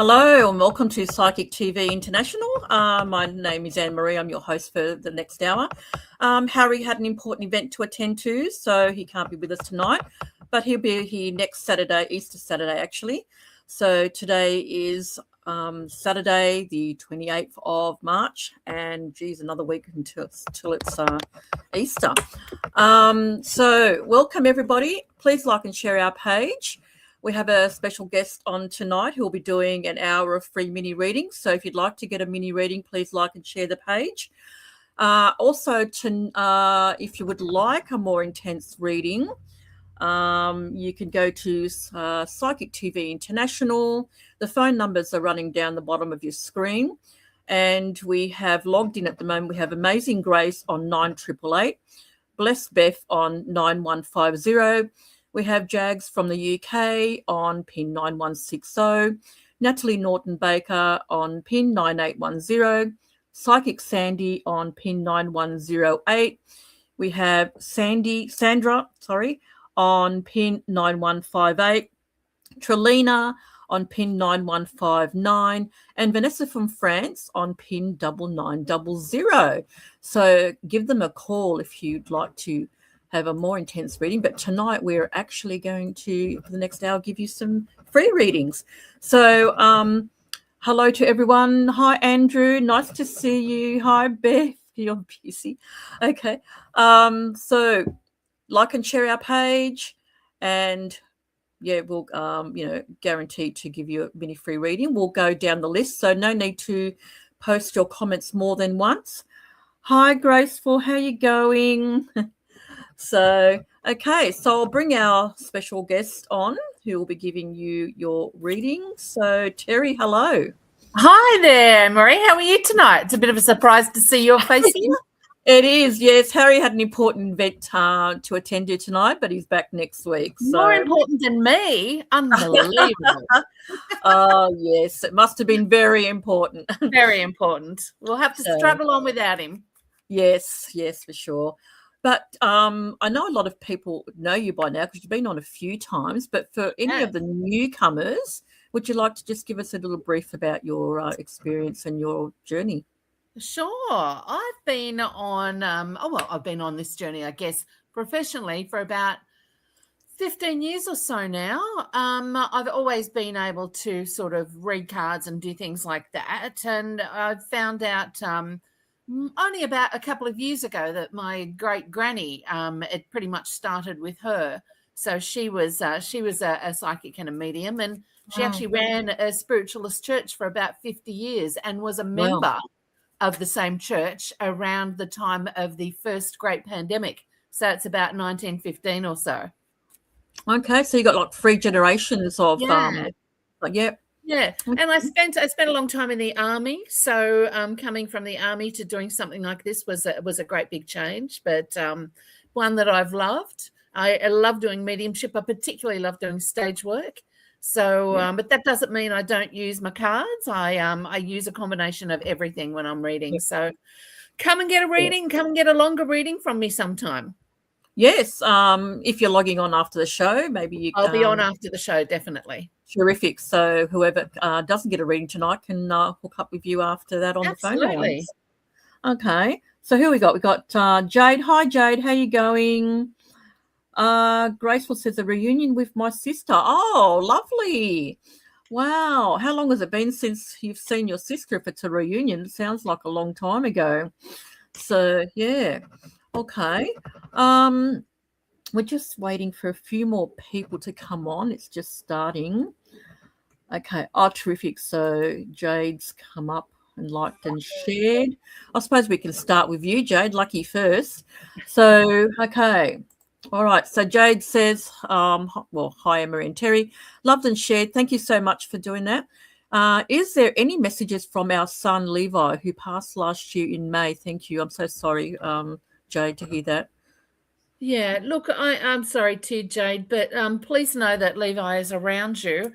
Hello and welcome to Psychic TV International. My name is Annemarie. I'm your host for the next hour. Harry had an important event to attend to, so he can't be with us tonight, but he'll be here next Saturday, Easter Saturday actually. So today is Saturday, the 28th of March, and geez, another week until it's Easter. So welcome everybody. Please like and share our page. We have a special guest on tonight who will be doing an hour of free mini readings. So if you'd like to get a mini reading, please like and share the page. Also, if you would like a more intense reading, you can go to Psychic TV International. The phone numbers are running down the bottom of your screen. And we have logged in at the moment. We have Amazing Grace on 9888, Blessed Beth on 9150. We have Jags from the UK on pin 9160, Natalie Norton-Baker on pin 9810, Psychic Sandy on pin 9108. We have Sandra on pin 9158, Trelina on pin 9159, and Vanessa from France on pin 9900. So give them a call if you'd like to have a more intense reading. But tonight we're actually going to, for the next hour, give you some free readings. So hello to everyone. Hi, Andrew. Nice to see you. Hi, Beth. You're busy. Okay. So like and share our page, and yeah, we'll guaranteed to give you a mini free reading. We'll go down the list, so no need to post your comments more than once. Hi, Graceful. How you going? So, okay, so I'll bring our special guest on who will be giving you your reading. So, Terri, hello. Hi there, Marie. How are you tonight? It's a bit of a surprise to see your face here. It is, yes. Harry had an important event to attend to tonight, but he's back next week. So. More important than me. Unbelievable. Oh, yes. It must have been very important. Very important. We'll have to struggle on without him. Yes, for sure. But I know a lot of people know you by now because you've been on a few times. But for any of the newcomers, would you like to just give us a little brief about your experience and your journey? Sure. I've been on, I've been on this journey, I guess, professionally for about 15 years or so now. I've always been able to sort of read cards and do things like that. And I've found out only about a couple of years ago that my great granny, it pretty much started with her. So she was a psychic and a medium, and she actually ran a spiritualist church for about 50 years and was a member of the same church around the time of the first great pandemic. So it's about 1915 or so. Okay, so you got like 3 generations of Yeah, and I spent a long time in the army. So coming from the army to doing something like this was a great big change, but one that I've loved. I love doing mediumship. I particularly love doing stage work. So, but that doesn't mean I don't use my cards. I use a combination of everything when I'm reading. So come and get a reading. Come and get a longer reading from me sometime. Yes, if you're logging on after the show, maybe you can. I'll be on after the show, definitely. Terrific. So whoever doesn't get a reading tonight can hook up with you after that on the phone. Absolutely. Okay. So who we got? We got Jade. Hi, Jade. How you going? Graceful says a reunion with my sister. Oh, lovely. Wow. How long has it been since you've seen your sister? If it's a reunion, it sounds like a long time ago. So, yeah. Okay. We're just waiting for a few more people to come on. It's just starting. Okay. Oh, terrific. So Jade's come up and liked and shared. I suppose we can start with you, Jade. Lucky first. So, okay. All right. So Jade says, hi, Annemarie and Terri. Loved and shared. Thank you so much for doing that. Is there any messages from our son, Levi, who passed last year in May? Thank you. I'm so sorry, Jade, to hear that. Yeah, look, I'm sorry too, Jade, but please know that Levi is around you.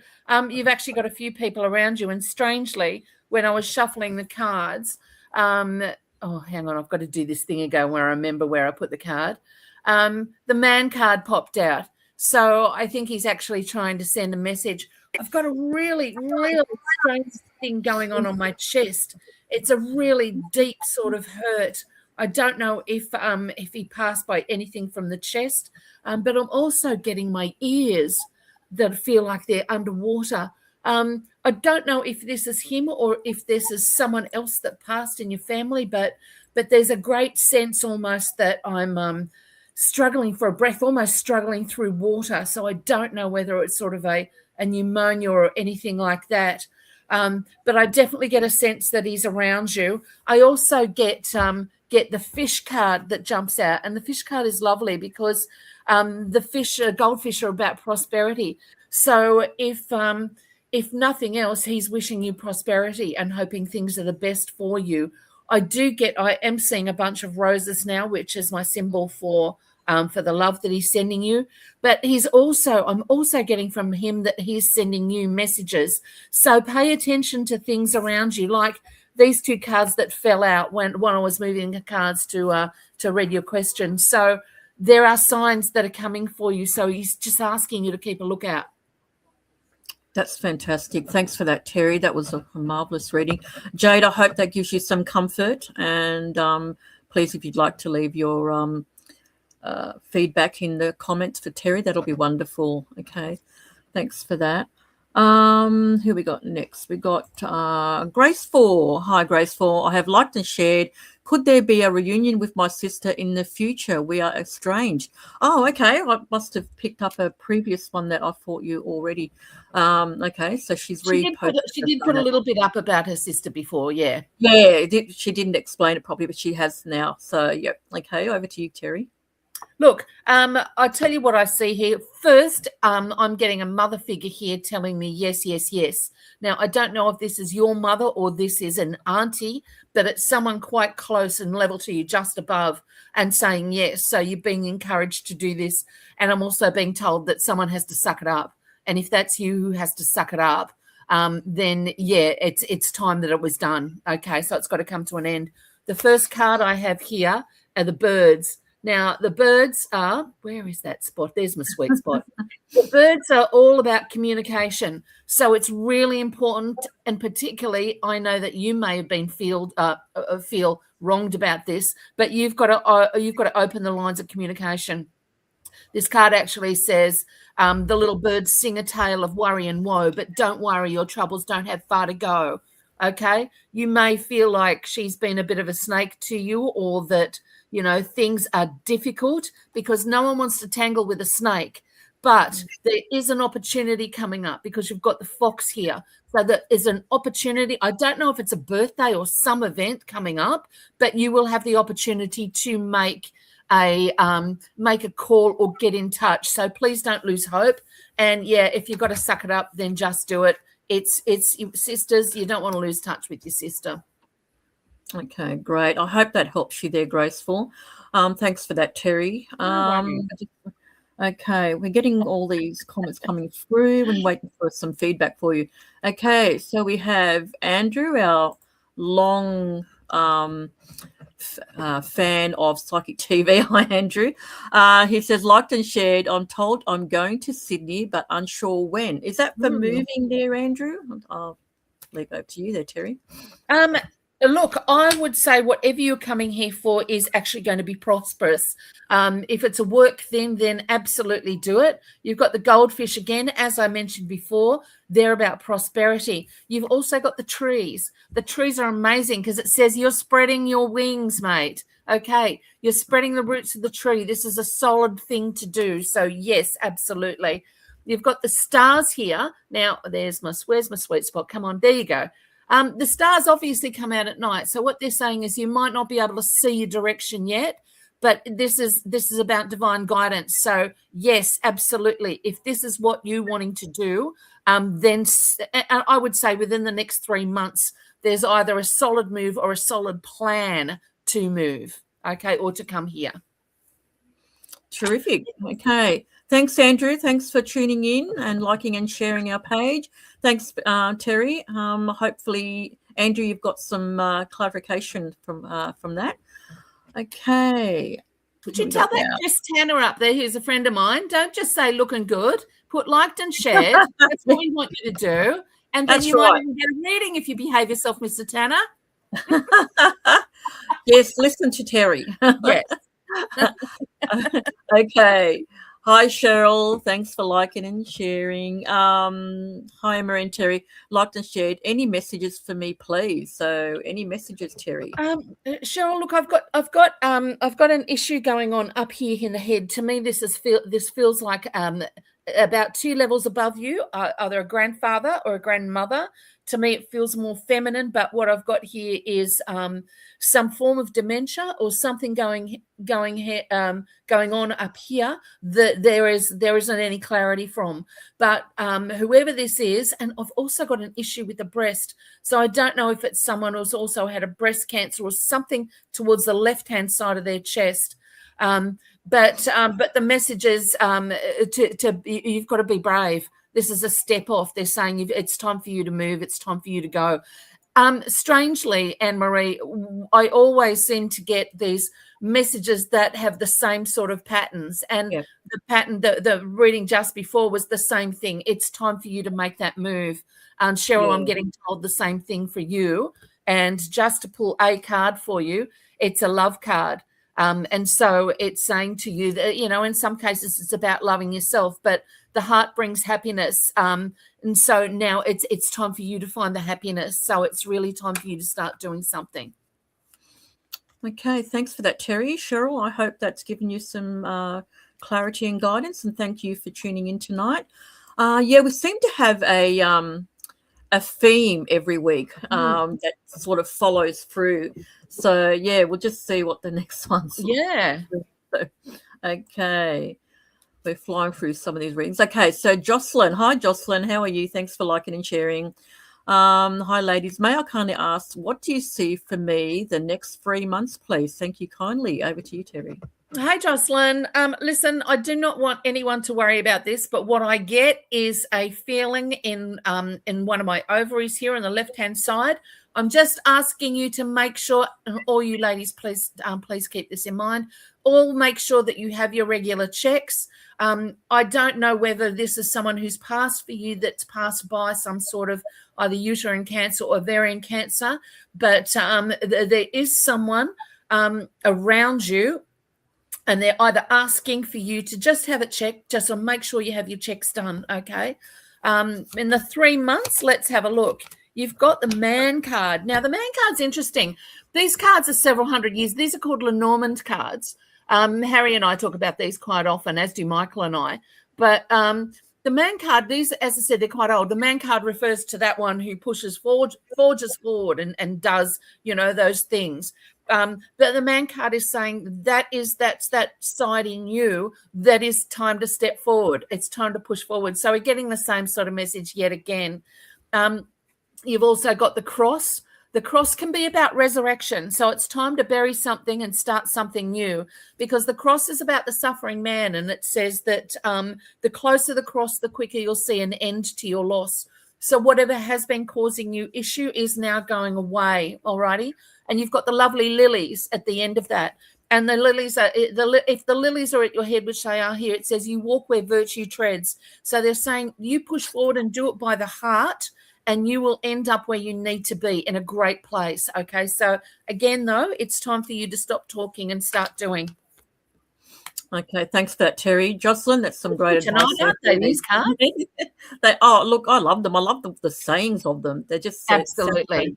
You've actually got a few people around you, and strangely, when I was shuffling the cards, hang on, I've got to do this thing again where I remember where I put the card. The man card popped out. So I think he's actually trying to send a message I've got a really, really strange thing going on my chest. It's a really deep sort of hurt. I don't know if he passed by anything from the chest, but I'm also getting my ears that feel like they're underwater. I don't know if this is him or if this is someone else that passed in your family, but there's a great sense almost that I'm struggling for a breath, almost struggling through water. So I don't know whether it's sort of a pneumonia or anything like that. But I definitely get a sense that he's around you. I also get the fish card that jumps out, and the fish card is lovely because the goldfish are about prosperity. So if nothing else, he's wishing you prosperity and hoping things are the best for you. I am seeing a bunch of roses now, which is my symbol for the love that he's sending you. But I'm also getting from him that he's sending you messages. So pay attention to things around you, like these two cards that fell out when I was moving the cards to read your question. So there are signs that are coming for you. So he's just asking you to keep a lookout. That's fantastic. Thanks for that, Terri. That was a marvellous reading. Jade, I hope that gives you some comfort. And please, if you'd like to leave your feedback in the comments for Terri, that'll be wonderful. Okay, thanks for that. Who we got next? We got Grace 4. Hi, Grace 4. I have liked and shared. Could there be a reunion with my sister in the future? We are estranged. Oh, okay. I must have picked up a previous one that I thought you already. Okay, so she did put a little bit up about her sister before, yeah. Yeah, she didn't explain it properly, but she has now. So, yeah. Okay, over to you, Terri. Look, I tell you what I see here. First, I'm getting a mother figure here telling me yes, yes, yes. Now, I don't know if this is your mother or this is an auntie, but it's someone quite close and level to you, just above, and saying yes. So you're being encouraged to do this. And I'm also being told that someone has to suck it up. And if that's you who has to suck it up, then, yeah, it's time that it was done. Okay, so it's got to come to an end. The first card I have here are the birds. Now, the birds are, where is that spot? There's my sweet spot. The birds are all about communication. So it's really important. And particularly, I know that you may have been feel wronged about this, but you've got to open the lines of communication. This card actually says, the little birds sing a tale of worry and woe, but don't worry, your troubles don't have far to go. Okay? You may feel like she's been a bit of a snake to you, or that, you know, things are difficult, because no one wants to tangle with a snake. But there is an opportunity coming up because you've got the fox here. So there is an opportunity. I don't know if it's a birthday or some event coming up, but you will have the opportunity to make a call or get in touch. So please don't lose hope. And yeah, if you've got to suck it up, then just do it. It's sisters. You don't want to lose touch with your sister. Okay, great. I hope that helps you there, Graceful. Thanks for that, Terri. Okay, we're getting all these comments coming through and waiting for some feedback for you. Okay, so we have Andrew, our long fan of Psychic TV. Hi, Andrew. He says, liked and shared. I'm told I'm going to Sydney, but unsure when. Is that for moving there, Andrew? I'll leave it up to you there, Terri. Look, I would say whatever you're coming here for is actually going to be prosperous. If it's a work thing, then absolutely do it. You've got the goldfish again, as I mentioned before. They're about prosperity. You've also got the trees. The trees are amazing because it says you're spreading your wings, mate. Okay, you're spreading the roots of the tree. This is a solid thing to do. So, yes, absolutely. You've got the stars here. Now, where's my sweet spot? Come on, there you go. The stars obviously come out at night. So what they're saying is you might not be able to see your direction yet, but this is about divine guidance. So yes, absolutely. If this is what you're wanting to do, then I would say within the next 3 months, there's either a solid move or a solid plan to move, okay, or to come here. Terrific. Okay. Thanks, Andrew. Thanks for tuning in and liking and sharing our page. Thanks, Terri. Hopefully, Andrew, you've got some clarification from that. Okay. Would you tell that Jess Tanner up there, who's a friend of mine? Don't just say looking good. Put liked and shared. That's what we want you to do. And then might even get a reading if you behave yourself, Mr. Tanner. Yes, listen to Terri. Yes. Okay. Hi, Cheryl. Thanks for liking and sharing. Hi, Annemarie and Terri. Liked and shared. Any messages for me, please? So, any messages, Terri? Cheryl, look, I've got an issue going on up here in the head. To me, this feels like about 2 levels above you, either a grandfather or a grandmother. To me, it feels more feminine, but what I've got here is some form of dementia or something going on up here that there isn't any clarity from. But whoever this is, and I've also got an issue with the breast, so I don't know if it's someone who's also had a breast cancer or something towards the left-hand side of their chest. But the message is you've got to be brave. This is a step off. They're saying it's time for you to move. It's time for you to go. Strangely, Annemarie, I always seem to get these messages that have the same sort of patterns. And the pattern, the reading just before was the same thing. It's time for you to make that move. Cheryl, I'm getting told the same thing for you. And just to pull a card for you, it's a love card. And so it's saying to you that, in some cases it's about loving yourself, but the heart brings happiness. And so now it's time for you to find the happiness. So it's really time for you to start doing something. Okay, thanks for that, Terri. Cheryl, I hope that's given you some clarity and guidance, and thank you for tuning in tonight. We seem to have a theme every week that sort of follows through. So, we'll just see what the next one's like. Yeah. Okay. We're flying through some of these readings. Okay, so Jocelyn. Hi, Jocelyn. How are you? Thanks for liking and sharing. Hi, ladies. May I kindly ask, what do you see for me the next 3 months, please? Thank you kindly. Over to you, Terri. Hi, Jocelyn. Listen, I do not want anyone to worry about this, but what I get is a feeling in one of my ovaries here on the left-hand side. I'm just asking you to make sure, all you ladies, please keep this in mind. All make sure that you have your regular checks. I don't know whether this is someone who's passed for you that's passed by some sort of either uterine cancer or ovarian cancer, but there is someone around you, and they're either asking for you to just have it checked, just to make sure you have your checks done, okay? In the 3 months, let's have a look. You've got the Man card. Now, the Man card's interesting. These cards are several hundred years. These are called Lenormand cards. Harry and I talk about these quite often, as do Michael and I. But the Man card, these, as I said, they're quite old. The Man card refers to that one who pushes forward, forges forward and does, those things. But the Man card is saying that's that side in you that is time to step forward. It's time to push forward. So we're getting the same sort of message yet again. You've also got the cross. The cross can be about resurrection. So it's time to bury something and start something new, because the cross is about the suffering man. And it says that the closer the cross, the quicker you'll see an end to your loss. So whatever has been causing you issue is now going away. All righty. And you've got the lovely lilies at the end of that. And the lilies are, if the lilies are at your head, which they are here, it says you walk where virtue treads. So they're saying you push forward and do it by the heart, and you will end up where you need to be, in a great place. Okay. So again, though, it's time for you to stop talking and start doing. Okay, thanks for that, Terri. Jocelyn, that's some great advice. Aren't they, these cards? Look, I love them. I love the sayings of them. They're just absolutely.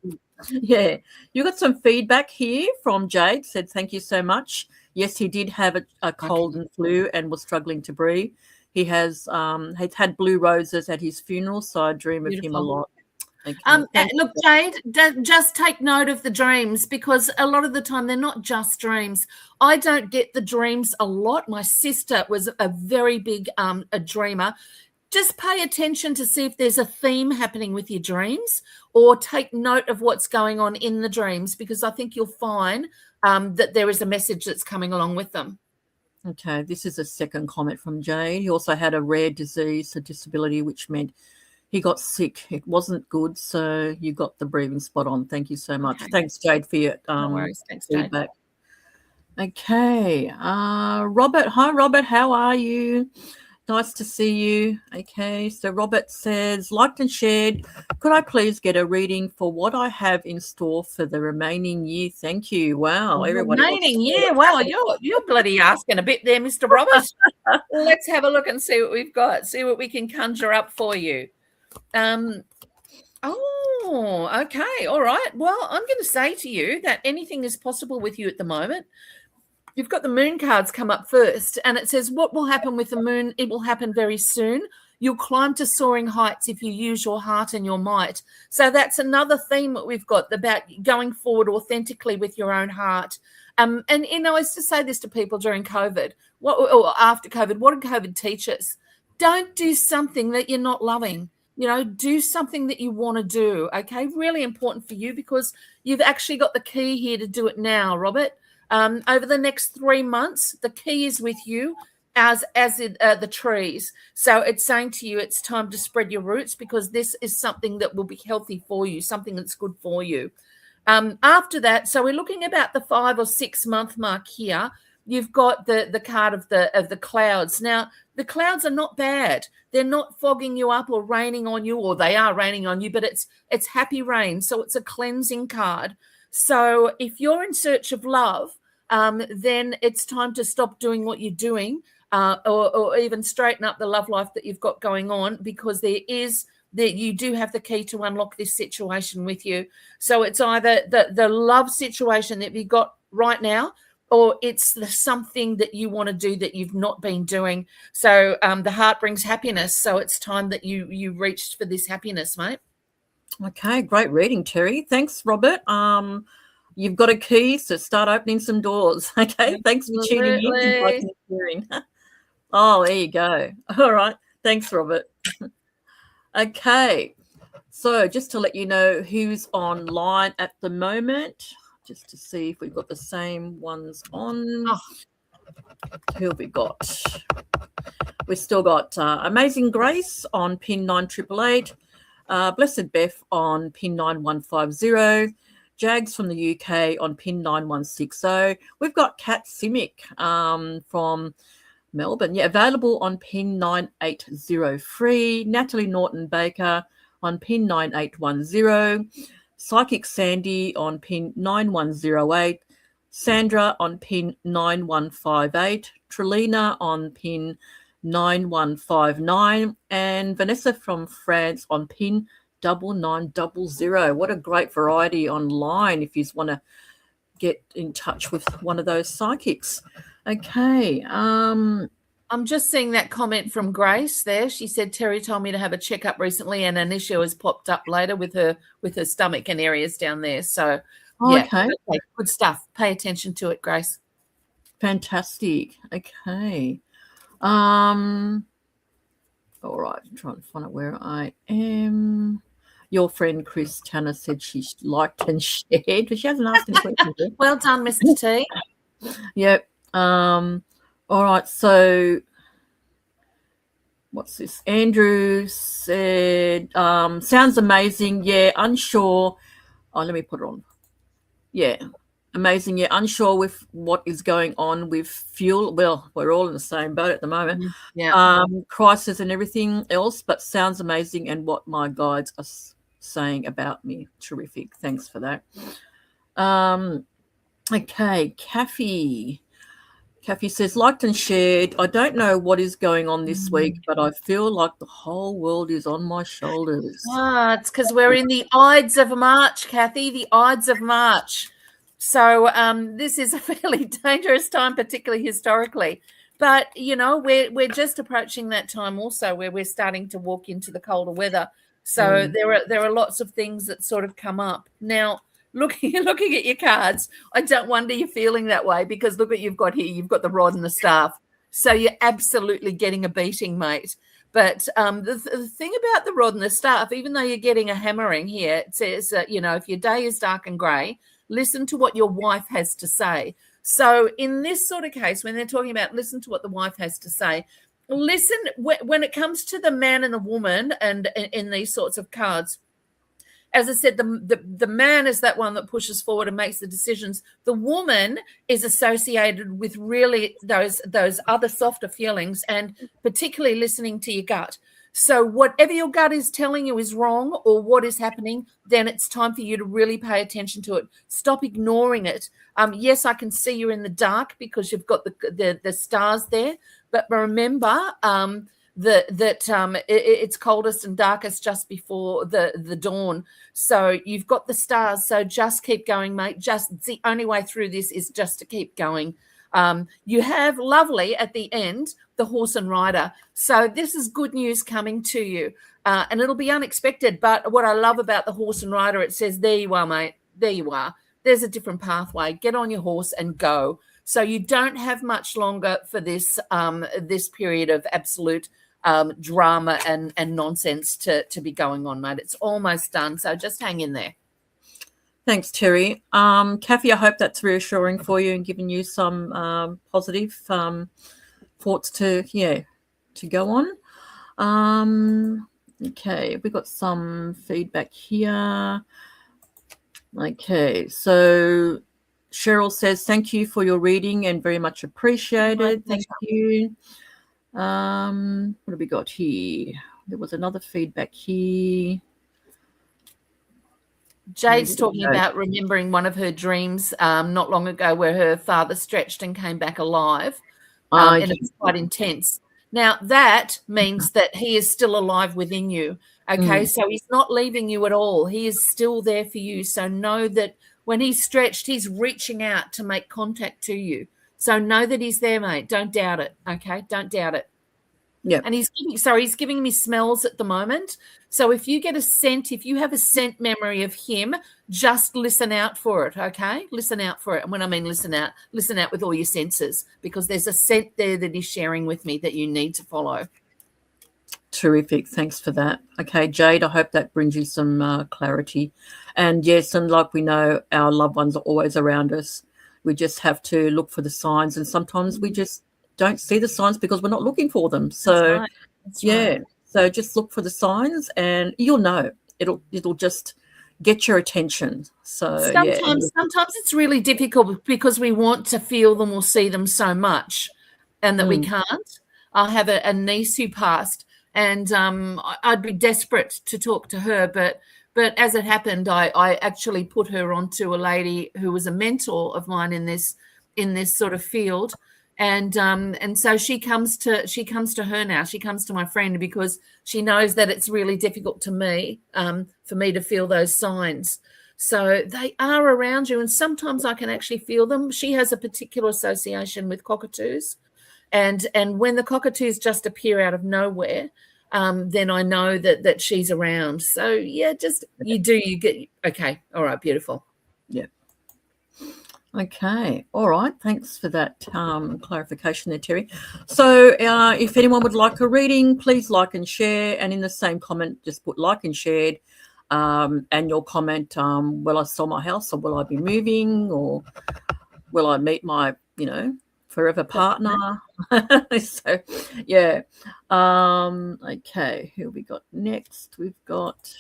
Yeah. You got some feedback here from Jade. Said thank you so much. Yes, he did have a cold and flu and was struggling to breathe. He has he's had blue roses at his funeral, so I dream of him a lot. Look, Jade, just take note of the dreams, because a lot of the time they're not just dreams. I don't get the dreams a lot. My sister was a very big a dreamer. Just pay attention to see if there's a theme happening with your dreams, or take note of what's going on in the dreams, because I think you'll find that there is a message that's coming along with them. Okay, this is a second comment from Jade. He also had a rare disease, a disability, which meant he got sick. It wasn't good, so you got the breathing spot on. Thank you so much. Okay. Thanks, Jade, for your no worries. Thanks, feedback. Okay. Robert. Hi, Robert. How are you? Nice to see you. Okay. So Robert says, liked and shared. Could I please get a reading for what I have in store for the remaining year? Thank you. Wow. Everybody wants to Remaining know year. what's Well, happening. you're bloody asking a bit there, Mr. Robert. Let's have a look and see what we've got. See what we can conjure up for you. Oh, okay. All right. Well, I'm going to say to you that anything is possible with you at the moment. You've got the moon cards come up first, and it says, what will happen with the moon? It will happen very soon. You'll climb to soaring heights if you use your heart and your might. So that's another theme that we've got about going forward authentically with your own heart. And, I used to say this to people during COVID, or after COVID, what did COVID teach us? Don't do something that you're not loving. Do something that you want to do, okay? Really important for you because you've actually got the key here to do it now, Robert. Over the next 3 months, the key is with you as the trees. So it's saying to you, it's time to spread your roots because this is something that will be healthy for you, something that's good for you. After that, so we're looking about the 5 or 6 month mark here. You've got the card of the clouds. Now, the clouds are not bad. They're not fogging you up or raining on you, or they are raining on you, but it's happy rain. So it's a cleansing card. So if you're in search of love, then it's time to stop doing what you're doing or even straighten up the love life that you've got going on because you do have the key to unlock this situation with you. So it's either the love situation that you've got right now, or it's something that you want to do that you've not been doing. So the heart brings happiness. So it's time that you reached for this happiness, mate. Okay, great reading, Terry. Thanks, Robert. You've got a key, so start opening some doors. Okay, thanks for tuning in and liking and sharing. Oh, there you go. All right, thanks, Robert. Okay, so just to let you know who's online at the moment, just to see if we've got the same ones on. Oh. Who have we got? We've still got Amazing Grace on pin 9888, Blessed Beth on pin 9150, Jags from the UK on pin 9160. We've got Kat Simic from Melbourne, available on pin 9803, Natalie Norton Baker on pin 9810, Psychic Sandy on pin 9108, Sandra on pin 9158, Trelina on pin 9159, and Vanessa from France on pin 9900. What a great variety online if you want to get in touch with one of those psychics. Okay. I'm just seeing that comment from Grace there. She said, Terry told me to have a checkup recently and an issue has popped up later with her stomach and areas down there. So, okay. Good stuff. Pay attention to it, Grace. Fantastic. Okay. All right. I'm trying to find out where I am. Your friend Chris Tanner said she liked and shared, but she hasn't asked any questions. Well done, Mr. T. Yep. All right. So what's this? Andrew said, sounds amazing. Yeah. Unsure. Oh, let me put it on. Yeah. Amazing. Yeah. Unsure with what is going on with fuel. Well, we're all in the same boat at the moment. Yeah. Crisis and everything else, but sounds amazing. And what my guides are saying about me. Terrific. Thanks for that. Okay. Kathy says, liked and shared. I don't know what is going on this week, but I feel like the whole world is on my shoulders. It's because we're in the Ides of March, Kathy, the Ides of March. So this is a fairly dangerous time, particularly historically. But, we're just approaching that time also where we're starting to walk into the colder weather. So there are lots of things that sort of come up. Now, looking at your cards, I don't wonder you're feeling that way because look what you've got here. You've got the rod and the staff. So you're absolutely getting a beating, mate. But the thing about the rod and the staff, even though you're getting a hammering here, it says, if your day is dark and grey, listen to what your wife has to say. So in this sort of case, when they're talking about listen to what the wife has to say, listen when it comes to the man and the woman and in these sorts of cards, as I said, the man is that one that pushes forward and makes the decisions. The woman is associated with really those other softer feelings, and particularly listening to your gut. So whatever your gut is telling you is wrong or what is happening, then it's time for you to really pay attention to it. Stop ignoring it. Yes, I can see you're in the dark because you've got the stars there, but remember it's coldest and darkest just before the dawn. So you've got the stars. So just keep going, mate. Just the only way through this is just to keep going. You have lovely at the end, the horse and rider. So this is good news coming to you. And it'll be unexpected. But what I love about the horse and rider, it says, there you are, mate. There you are. There's a different pathway. Get on your horse and go. So you don't have much longer for this period of absolute drama and nonsense to be going on, mate. It's almost done. So just hang in there. Thanks, Terri. Kathy, I hope that's reassuring for you and giving you some positive thoughts to go on. Okay, we've got some feedback here. Okay, so Cheryl says, thank you for your reading and very much appreciated. Thank you. What have we got here? There was another feedback here. Jade's talking about remembering one of her dreams not long ago where her father stretched and came back alive. And it's quite intense. Now, that means that he is still alive within you. Okay, so he's not leaving you at all. He is still there for you. So know that when he's stretched, he's reaching out to make contact to you. So know that he's there, mate. Don't doubt it. Okay, don't doubt it. Yeah. And he's giving me smells at the moment. So if you get a scent, if you have a scent memory of him, just listen out for it, okay? Listen out for it. And when I mean listen out with all your senses, because there's a scent there that he's sharing with me that you need to follow. Terrific. Thanks for that. Okay, Jade, I hope that brings you some clarity. And yes, and like we know, our loved ones are always around us. We just have to look for the signs, and sometimes we just don't see the signs because we're not looking for them. So That's right. So just look for the signs and you'll know. It'll just get your attention. So sometimes it's really difficult because we want to feel them or see them so much and that we can't. I have a niece who passed, and I'd be desperate to talk to her, but as it happened, I actually put her onto a lady who was a mentor of mine in this sort of field. And so she comes to her now. She comes to my friend because she knows that it's really difficult to me for me to feel those signs. So they are around you, and sometimes I can actually feel them. She has a particular association with cockatoos, and when the cockatoos just appear out of nowhere, then I know that she's around. So yeah, just you get okay. All right, beautiful. Yeah. Okay. All right. Thanks for that clarification there, Terri. So if anyone would like a reading, please like and share. And in the same comment, just put like and shared and your comment, will I sell my house, or will I be moving, or will I meet my, forever partner? So, yeah. Okay. Who have we got next? We've got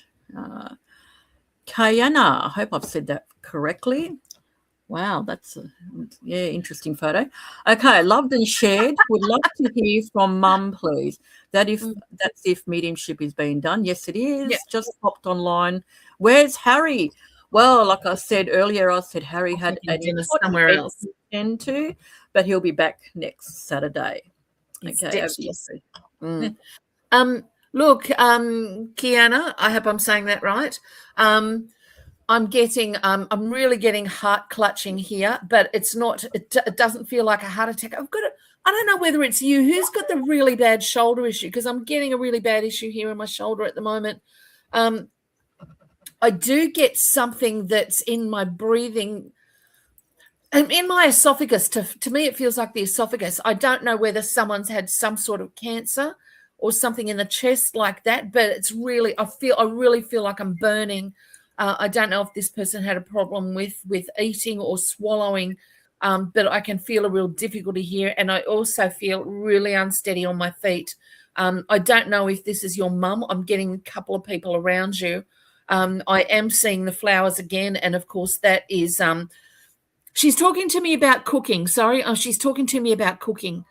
Kayana. I hope I've said that correctly. Wow, that's interesting photo. Okay, loved and shared. Would love to hear from Mum, please. That's if mediumship is being done. Yes, it is. Yeah. Just popped online. Where's Harry? Well, like I said earlier, Harry had somewhere else to attend to, but he'll be back next Saturday. Okay. Look, Kiana, I hope I'm saying that right. I'm really getting heart clutching here, but it's not, it doesn't feel like a heart attack. I don't know whether it's you. Who's got the really bad shoulder issue? Because I'm getting a really bad issue here in my shoulder at the moment. I do get something that's in my breathing, in my esophagus. To me, it feels like the esophagus. I don't know whether someone's had some sort of cancer or something in the chest like that, but it's really, I really feel like I'm burning. I don't know if this person had a problem with eating or swallowing, but I can feel a real difficulty here. And I also feel really unsteady on my feet. I don't know if this is your mum. I'm getting a couple of people around you. I am seeing the flowers again, and of course that is she's talking to me about cooking. Sorry, she's talking to me about cooking.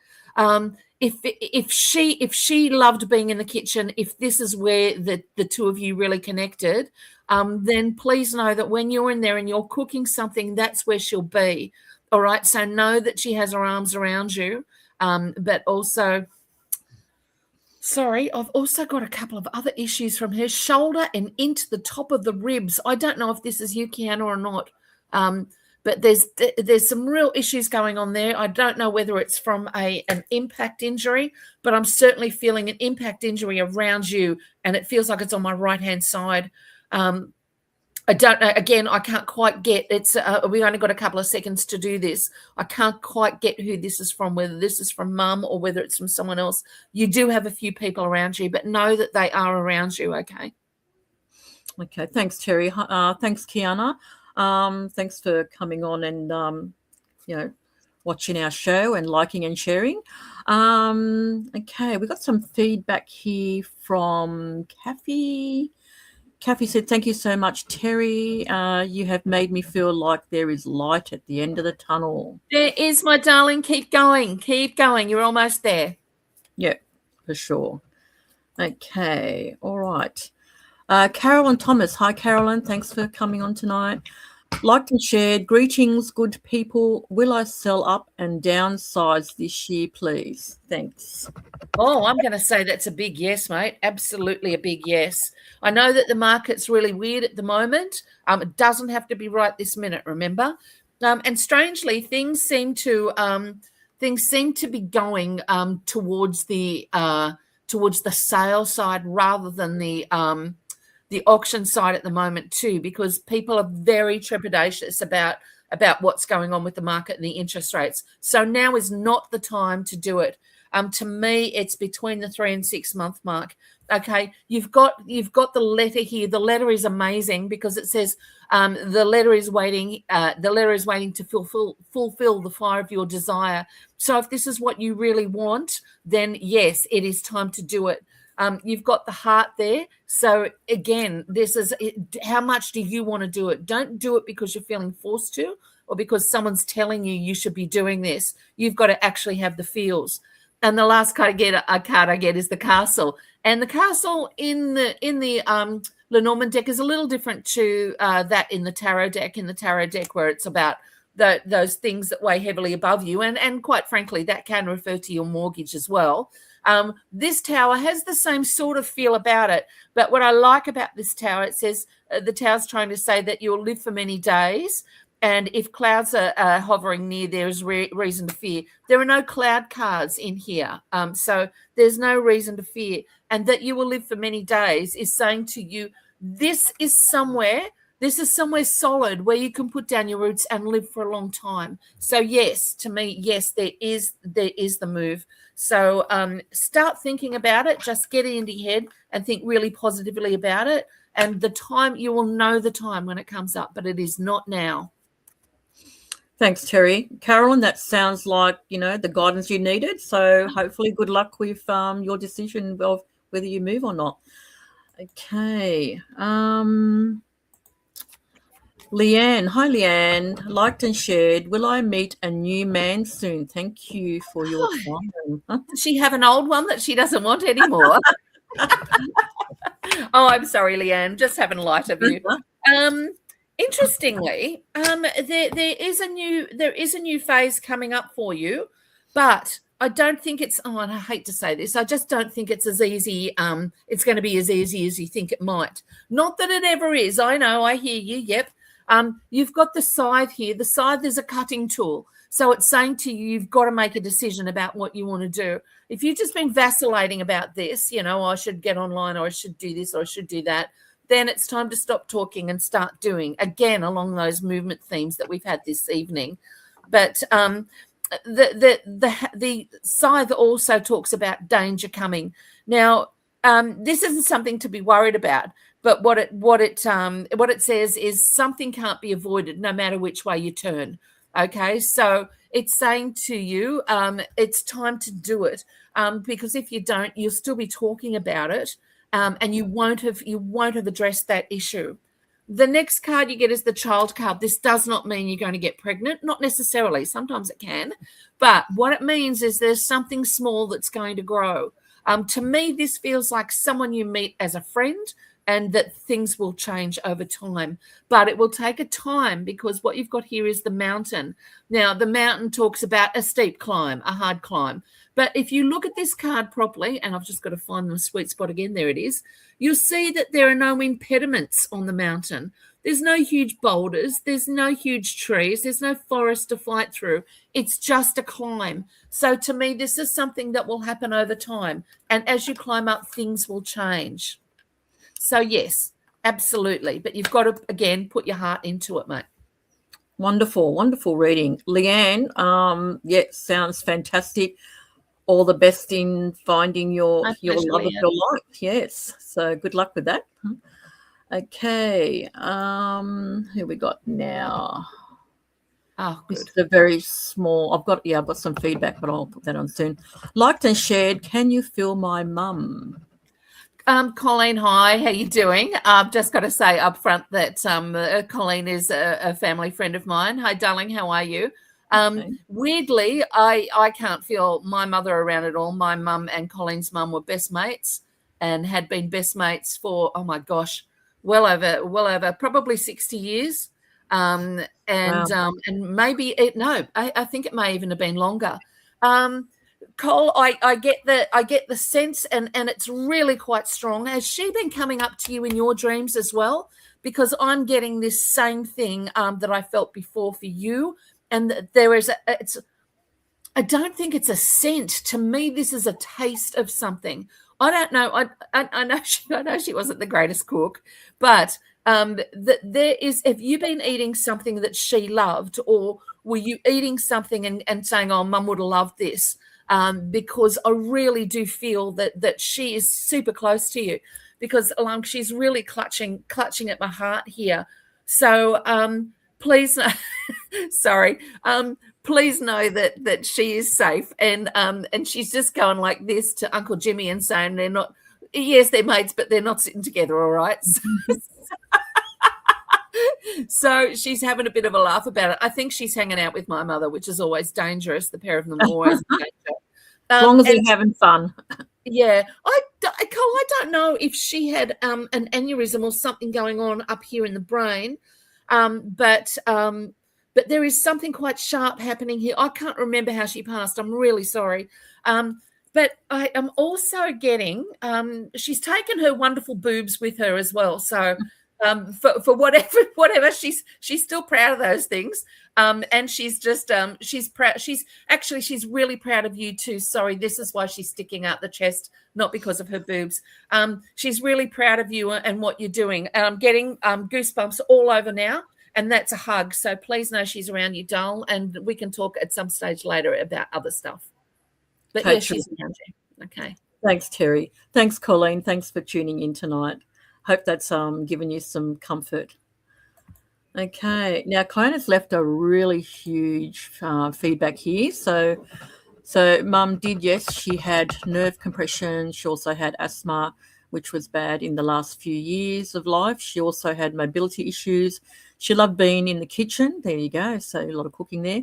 If she loved being in the kitchen, if this is where the two of you really connected, then please know that when you're in there and you're cooking something, that's where she'll be. All right. So know that she has her arms around you, but also. Sorry, I've also got a couple of other issues from her shoulder and into the top of the ribs. I don't know if this is you, Kiana, or not, but there's some real issues going on there. I don't know whether it's from an impact injury, but I'm certainly feeling an impact injury around you, and it feels like it's on my right-hand side. I don't know. Again, I can't quite get it's. We've only got a couple of seconds to do this. I can't quite get who this is from, whether this is from Mum or whether it's from someone else. You do have a few people around you, but know that they are around you. Okay. Okay. Thanks, Terri. Thanks, Kiana. Thanks for coming on and watching our show and liking and sharing. Okay, we got some feedback here from Kathy. Kathy said, thank you so much, Terri. You have made me feel like there is light at the end of the tunnel. There is, my darling. Keep going. Keep going. You're almost there. Yeah, for sure. Okay. All right. Carolyn Thomas. Hi, Carolyn. Thanks for coming on tonight. Liked and shared. Greetings, good people. Will I sell up and downsize this year, please? Thanks. Oh, I'm going to say that's a big yes, mate. Absolutely a big yes. I know that the market's really weird at the moment. It doesn't have to be right this minute, remember? And strangely, things seem to be going towards the sale side rather than the auction side at the moment too, because people are very trepidatious about what's going on with the market and the interest rates. So now is not the time to do it. To me, it's between the 3 and 6 month mark. Okay, you've got the letter here. The letter is amazing because it says the letter is waiting. The letter is waiting to fulfill the fire of your desire. So if this is what you really want, then yes, it is time to do it. You've got the heart there. So again, this is how much do you want to do it? Don't do it because you're feeling forced to or because someone's telling you should be doing this. You've got to actually have the feels. And the last card I get is the castle. And the castle in the Lenormand deck is a little different to that in the tarot deck. In the tarot deck, where it's about those things that weigh heavily above you, and quite frankly, that can refer to your mortgage as well. This tower has the same sort of feel about it. But what I like about this tower, it says the tower's trying to say that you'll live for many days. And if clouds are hovering near, there's reason to fear. There are no cloud cards in here. So there's no reason to fear. And that you will live for many days is saying to you, this is somewhere solid where you can put down your roots and live for a long time. So yes, to me, yes, there is the move. So start thinking about it. Just get it into your head and think really positively about it. And the time, you will know the time when it comes up, but it is not now. Thanks, Terri. Carolyn, that sounds like, the guidance you needed. So hopefully good luck with your decision of whether you move or not. Okay. Leanne. Hi, Leanne. Liked and shared. Will I meet a new man soon? Thank you for your time. Does she have an old one that she doesn't want anymore? Oh, I'm sorry, Leanne. Just having light of you. Interestingly, there is a new phase coming up for you, but I don't think it's. Oh, and I hate to say this, I just don't think it's as easy. It's going to be as easy as you think it might. Not that it ever is. I know. I hear you. Yep. You've got the scythe here. The scythe is a cutting tool, so it's saying to you, you've got to make a decision about what you want to do. If you've just been vacillating about this, I should get online, or I should do this, or I should do that, then it's time to stop talking and start doing, again, along those movement themes that we've had this evening. But the scythe also talks about danger coming. Now, this isn't something to be worried about, but what it says is something can't be avoided no matter which way you turn. Okay, so it's saying to you, it's time to do it, because if you don't, you'll still be talking about it. and you won't have addressed that issue. The next card you get is the child card. This does not mean you're going to get pregnant, not necessarily. Sometimes it can, but what it means is there's something small that's going to grow. To me, this feels like someone you meet as a friend, and that things will change over time, but it will take a time, because what you've got here is the mountain. Now, the mountain talks about a steep climb, a hard climb. But if you look at this card properly, and I've just got to find the sweet spot again, there it is, you'll see that there are no impediments on the mountain. There's no huge boulders. There's no huge trees. There's no forest to fight through. It's just a climb. So to me, this is something that will happen over time. And as you climb up, things will change. So yes, absolutely. But you've got to, again, put your heart into it, mate. Wonderful, wonderful reading. Leanne, yeah, sounds fantastic. All the best in finding your love of your life. Yes. So good luck with that. Okay. Who we got now? Oh, good. This is a very small. I've got some feedback, but I'll put that on soon. Liked and shared. Can you feel my mum? Colleen, hi, how you doing? I've just got to say up front that Colleen is a family friend of mine. Hi, darling, how are you? Okay. Weirdly, I can't feel my mother around at all. My mum and Colleen's mum were best mates and had been best mates for, oh my gosh, well over probably 60 years. Wow. And maybe I think it may even have been longer. Cole, I get the sense, and it's really quite strong. Has she been coming up to you in your dreams as well? Because I'm getting this same thing that I felt before for you, and there is I don't think it's a scent. To me, this is a taste of something. I don't know. I know she wasn't the greatest cook, but there is. Have you been eating something that she loved, or were you eating something and saying, "Oh, Mum would have loved this"? Because I really do feel that she is super close to you, because she's really clutching at my heart here. So please, sorry, please know that she is safe, and she's just going like this to Uncle Jimmy and saying they're not. Yes, they're mates, but they're not sitting together. All right. So she's having a bit of a laugh about it. I think she's hanging out with my mother, which is always dangerous. The pair of them are always in danger. As long as they're having fun. Yeah. I don't know if she had an aneurysm or something going on up here in the brain, but there is something quite sharp happening here. I can't remember how she passed. I'm really sorry. But I am also getting she's taken her wonderful boobs with her as well. So for whatever she's still proud of those things, and she's just she's proud. She's really proud of you too. Sorry, this is why she's sticking out the chest, not because of her boobs. She's really proud of you and what you're doing. And I'm getting goosebumps all over now, and that's a hug. So please know she's around you, doll, and we can talk at some stage later about other stuff. But yeah, she's around you. Okay. Thanks, Terry. Thanks, Colleen. Thanks for tuning in tonight. Hope that's given you some comfort. Okay, now Kona's left a really huge feedback here. So Mum did, yes, she had nerve compression. She also had asthma, which was bad in the last few years of life. She also had mobility issues. She loved being in the kitchen. There you go. So a lot of cooking there.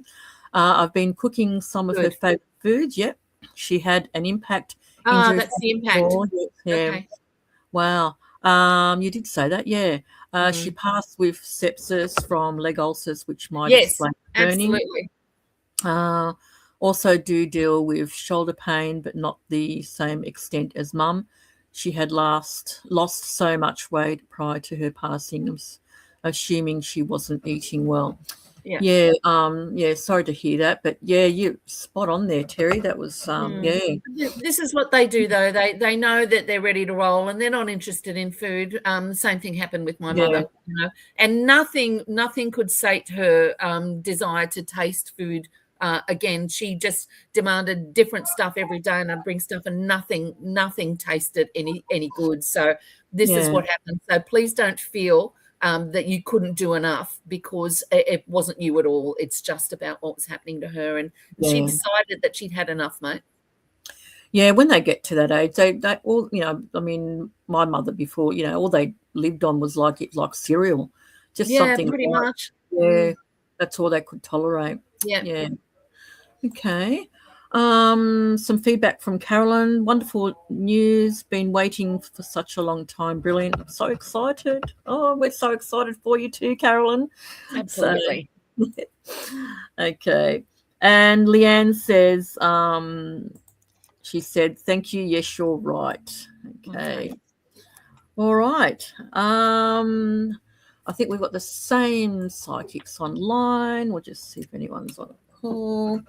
I've been cooking some of her favourite foods. Yep. She had an impact. That's the impact. Yeah. Okay. Wow. You did say that, yeah. She passed with sepsis from leg ulcers, which might explain burning. Absolutely. Also do deal with shoulder pain, but not the same extent as Mum. She had lost so much weight prior to her passing, assuming she wasn't eating well. Yeah. Sorry to hear that, but yeah, you're spot on there, Terry. That was This is what they do, though. They know that they're ready to roll, and they're not interested in food. The same thing happened with my mother, and nothing could sate her desire to taste food. Again, she just demanded different stuff every day, and I'd bring stuff, and nothing tasted any good. So this is what happened. So please don't feel that you couldn't do enough, because it wasn't you at all. It's just about what was happening to her, and she decided that she'd had enough, mate. Yeah, when they get to that age, they all, I mean, my mother before, all they lived on was like cereal, just Yeah, something pretty light. much. Yeah, that's all they could tolerate. Yeah. Yeah. Okay. Some feedback from Carolyn. Wonderful news. Been waiting for such a long time. Brilliant. I'm so excited. Oh, we're so excited for you too, Carolyn. Absolutely. So, okay. And Leanne says, she said, thank you. Yes, you're right. Okay. All right. I think we've got the same psychics online. We'll just see if anyone's on the call.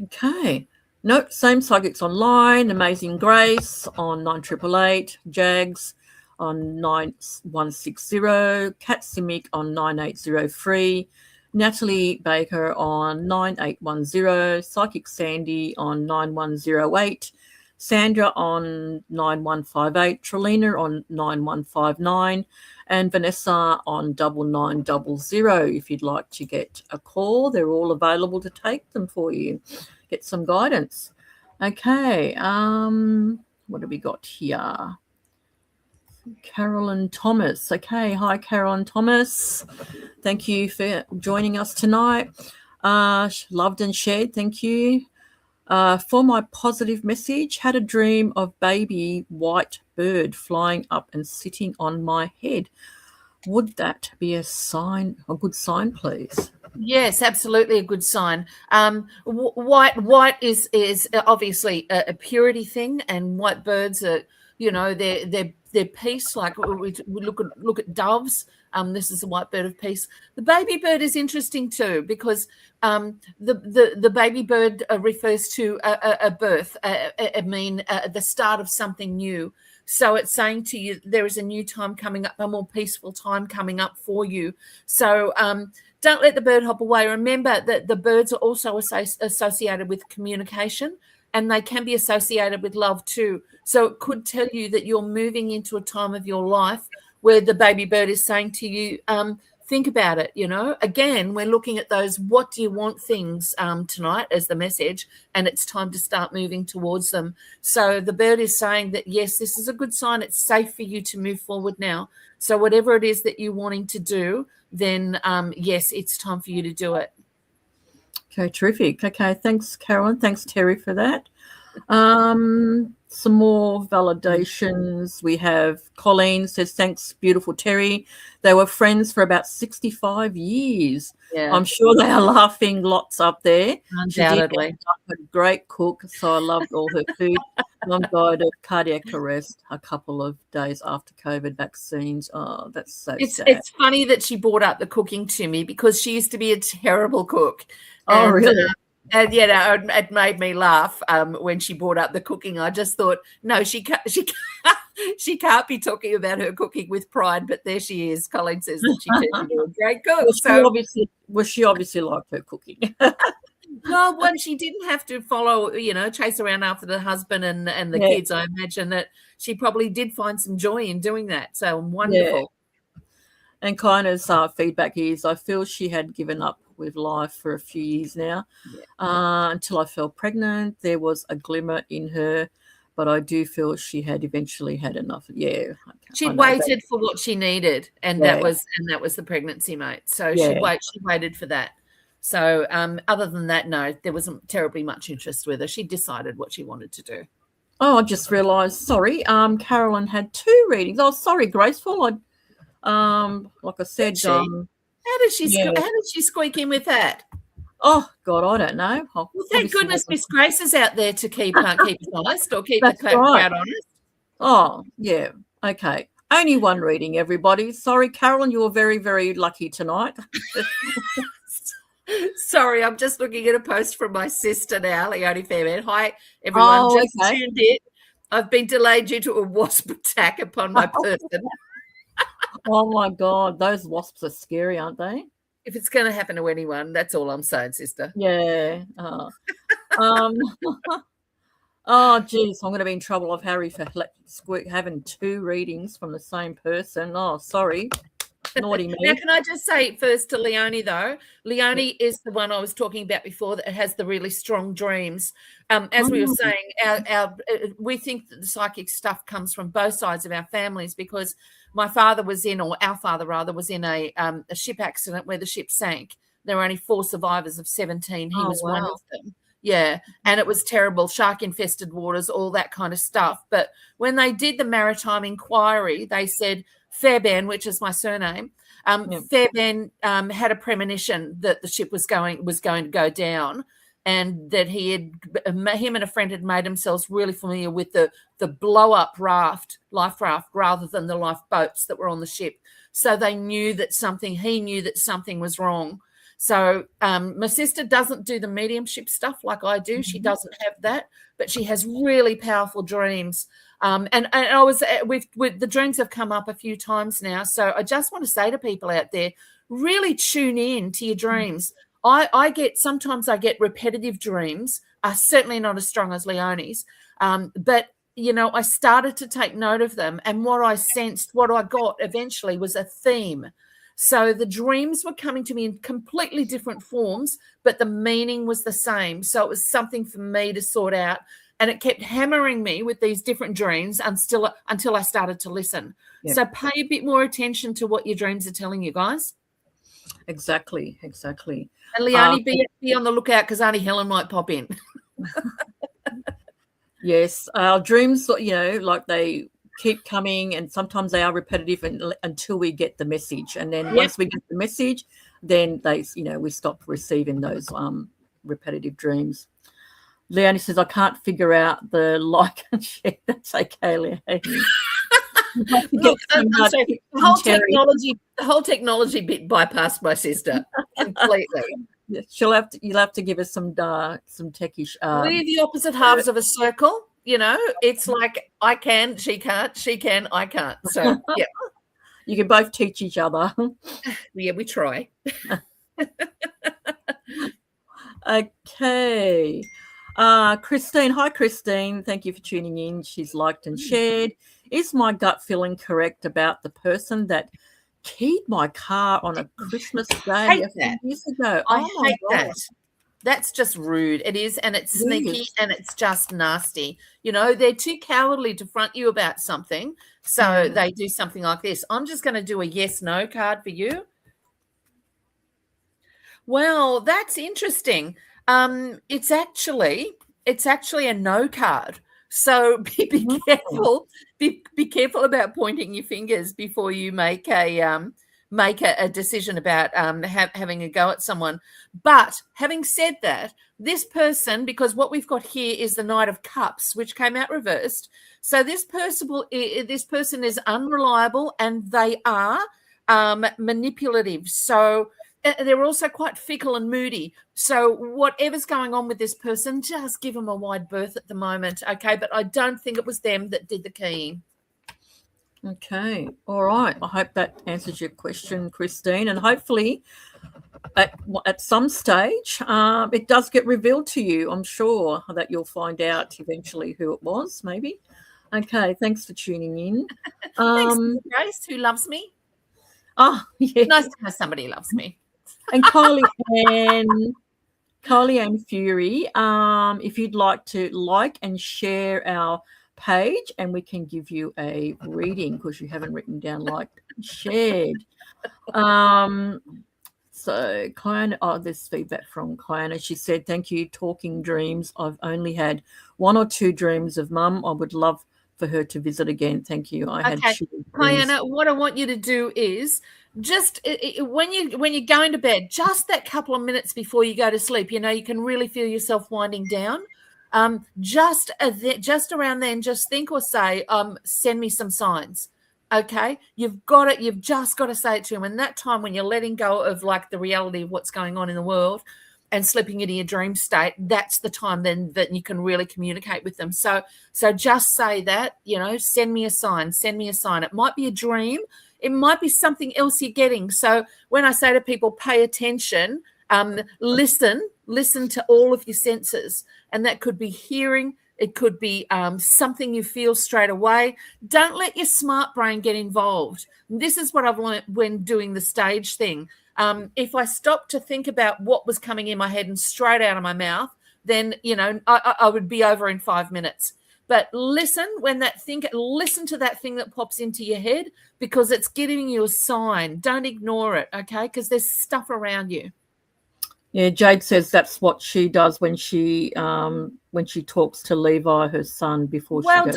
Okay. Nope, same psychics online. Amazing Grace on 9888, Jags on 9160, Kat Simic on 9803, Natalie Baker on 9810, Psychic Sandy on 9108, Sandra on 9158, Trelina on 9159, and Vanessa on 9900. If you'd like to get a call, they're all available to take them for you. Get some guidance. Okay. What have we got here? Carolyn Thomas. Okay. Hi, Carolyn Thomas. Thank you for joining us tonight. Loved and shared. Thank you. For my positive message, had a dream of baby white bird flying up and sitting on my head. Would that be a good sign, please? Yes, absolutely a good sign. White is obviously a purity thing, and white birds are, they're peace. Like we look at doves. This is a white bird of peace. The baby bird is interesting too, because the baby bird refers to a birth. The start of something new. So it's saying to you there is a new time coming up, a more peaceful time coming up for you. So don't let the bird hop away. Remember that the birds are also associated with communication, and they can be associated with love too. So it could tell you that you're moving into a time of your life where the baby bird is saying to you, think about it. Again, we're looking at those what do you want things tonight as the message, and it's time to start moving towards them. So the bird is saying that, yes, this is a good sign. It's safe for you to move forward now. So whatever it is that you're wanting to do, then yes, it's time for you to do it. Okay, terrific. Okay, thanks, Carolyn. Thanks, Terry, for that. Some more validations. We have Colleen says, thanks, beautiful Terry. They were friends for about 65 years. Yeah. I'm sure they are laughing lots up there. Undoubtedly. She did a great cook, so I loved all her food. Mum died of cardiac arrest a couple of days after COVID vaccines. Oh, that's so sad. It's funny that she brought up the cooking to me, because she used to be a terrible cook. Oh, really? And it made me laugh when she brought up the cooking. I just thought, no, she can't be talking about her cooking with pride. But there she is. Colleen says that she can be a great cook. She obviously liked her cooking. Well, when she didn't have to follow, chase around after the husband and the kids, I imagine that she probably did find some joy in doing that. So wonderful. Yeah. And Kina's feedback is, I feel she had given up with life for a few years now. Until I fell pregnant. There was a glimmer in her, but I do feel she had eventually had enough. Yeah. She waited for what she needed, and that was the pregnancy, mate. So she waited for that. So other than that, no, there wasn't terribly much interest with her. She decided what she wanted to do. Oh, I just realised, sorry, Carolyn had 2 readings. Oh, sorry, Graceful. Like I said, how did she squeak in with that? Oh God, I don't know. Well, thank goodness Miss Grace is out there to keep us honest, or keep the crowd honest. Oh yeah, okay. Only 1 reading, everybody. Sorry, Carolyn, you were very, very lucky tonight. Sorry, I'm just looking at a post from my sister now, Leonie Fairbairn. Hi, everyone. Tuned in. I've been delayed due to a wasp attack upon my person. Oh my God, those wasps are scary, aren't they? If it's going to happen to anyone, that's all I'm saying, sister. Yeah. Oh, geez, I'm going to be in trouble of Harry for having 2 readings from the same person. Oh, sorry. Naughty Now, me. can I just say first to Leonie, though? Leonie is the one I was talking about before that has the really strong dreams. As we were saying, we think that the psychic stuff comes from both sides of our families because my father was in, or our father rather, was in a ship accident where the ship sank. There were only 4 survivors of 17. He was one of them. Yeah, and it was terrible, shark-infested waters, all that kind of stuff. But when they did the maritime inquiry, they said Fairbairn, which is my surname, Fairbairn had a premonition that the ship was going to go down, and that him and a friend had made themselves really familiar with the blow-up life raft, rather than the lifeboats that were on the ship. So he knew that something was wrong. So my sister doesn't do the mediumship stuff like I do. She doesn't have that, but she has really powerful dreams. And I was with the dreams have come up a few times now. So I just want to say to people out there, really tune in to your dreams. Sometimes I get repetitive dreams, certainly not as strong as Leonie's, but I started to take note of them, and what I got eventually was a theme. So the dreams were coming to me in completely different forms, but the meaning was the same. So it was something for me to sort out. And it kept hammering me with these different dreams until I started to listen. Yep. So pay a bit more attention to what your dreams are telling you, guys. Exactly. And Leonie, be on the lookout because Auntie Helen might pop in. Yes, our dreams, like they keep coming, and sometimes they are repetitive until we get the message. And then once we get the message, then we stop receiving those repetitive dreams. Leonie says, I can't figure out the like and share. That's okay, Leonie. Look, I'm sorry. The whole technology bit bypassed my sister completely. You'll have to give us some techish. We're the opposite halves of a circle. It's like I can, she can't, she can, I can't. So yeah, you can both teach each other. Yeah, we try. Okay. Christine. Hi, Christine. Thank you for tuning in. She's liked and shared. Is my gut feeling correct about the person that keyed my car on a Christmas day a few years ago? I hate that. That's just rude. It is, and it's sneaky, and it's just nasty. They're too cowardly to front you about something, so they do something like this. I'm just going to do a yes/no card for you. Well, that's interesting. It's actually a no card. So be careful. Be careful about pointing your fingers before you make a decision about having a go at someone. But having said that, this person, because what we've got here is the Knight of Cups, which came out reversed. So this person is unreliable, and they are manipulative. So they're also quite fickle and moody. So whatever's going on with this person, just give them a wide berth at the moment, okay? But I don't think it was them that did the keying. Okay. All right. I hope that answers your question, Christine. And hopefully at some stage it does get revealed to you. I'm sure that you'll find out eventually who it was, maybe. Okay. Thanks for tuning in. Thanks, Grace, who loves me. Oh, yeah. Nice to know somebody loves me. And Kylie Ann Fury, if you'd like to like and share our page, and we can give you a reading because you haven't written down liked and shared. So Kyana, there's feedback from Kyana. She said, thank you, talking dreams. I've only had 1 or 2 dreams of Mum. I would love for her to visit again. Thank you. Kyana, what I want you to do is just when you're going to bed, just that couple of minutes before you go to sleep, you can really feel yourself winding down. Just around then, just think or say, send me some signs. Okay, you've just got to say it to him. And that time when you're letting go of like the reality of what's going on in the world and slipping into your dream state, that's the time then that you can really communicate with them. So just say that, send me a sign. It might be a dream. It might be something else you're getting. So when I say to people, pay attention, listen to all of your senses. And that could be hearing, It could be something you feel straight away. Don't let your smart brain get involved. This is what I've learned when doing the stage thing. If I stopped to think about what was coming in my head and straight out of my mouth, then, I would be over in 5 minutes. But listen listen to that thing that pops into your head, because it's giving you a sign. Don't ignore it, okay? Because there's stuff around you. Yeah, Jade says that's what she does when she talks to Levi, her son, before she goes.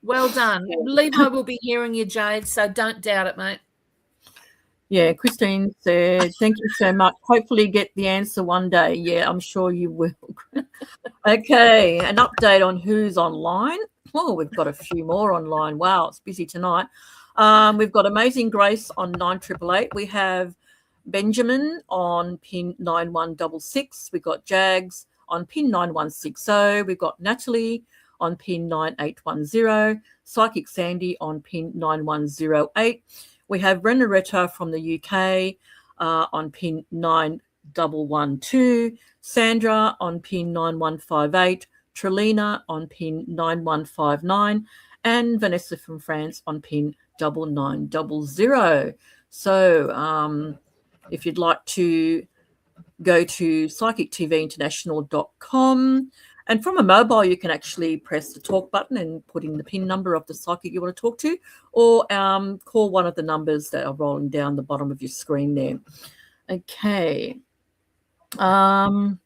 Well done. Levi will be hearing you, Jade, so don't doubt it, mate. Yeah, Christine said, thank you so much. Hopefully get the answer one day. Yeah, I'm sure you will. Okay, an update on who's online. Oh, we've got a few more online. Wow, it's busy tonight. We've got Amazing Grace on 9888. We have Benjamin on pin 9166. We've got Jags on pin 9160. We've got Natalie on pin 9810. Psychic Sandy on pin 9108. We have Renaretta from the UK on pin 9112. Sandra on pin 9158. Trelina on pin 9159. And Vanessa from France on pin 9900. So if you'd like to go to psychictvinternational.com, and from a mobile, you can actually press the talk button and put in the PIN number of the psychic you want to talk to, or call one of the numbers that are rolling down the bottom of your screen there. Okay. All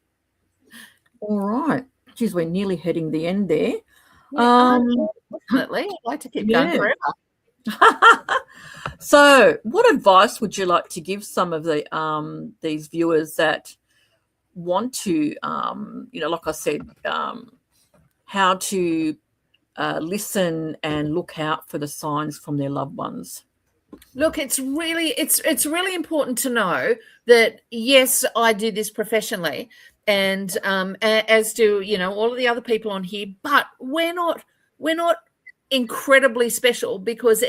right. Geez, we're nearly heading the end there. Yeah, definitely. I'd like to keep going forever. So what advice would you like to give some of the these viewers that want to, like I said, how to listen and look out for the signs from their loved ones? Look, it's really important to know that, yes, I do this professionally, and as do all of the other people on here, but we're not incredibly special, because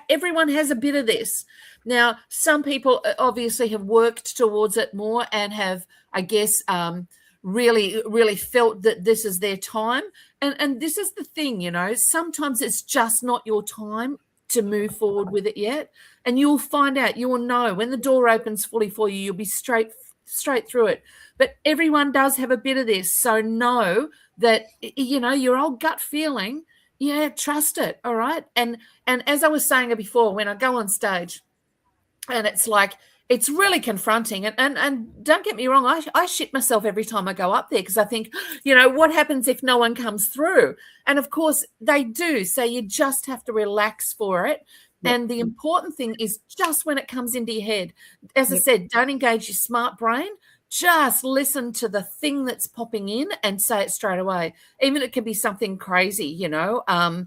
everyone has a bit of this. Now, some people obviously have worked towards it more and have, I guess, really felt that this is their time. And this is the thing, sometimes it's just not your time to move forward with it yet. And you'll find out, you will know when the door opens fully for you, you'll be straight through it. But everyone does have a bit of this. So know that, your old gut feeling, trust it. All right. And as I was saying before, when I go on stage, and it's like, it's really confronting. And don't get me wrong, I shit myself every time I go up there, because I think, what happens if no one comes through? And of course they do. So you just have to relax for it. Yep. And the important thing is, just when it comes into your head, as I said, don't engage your smart brain. Just listen to the thing that's popping in and say it straight away. Even it can be something crazy, I've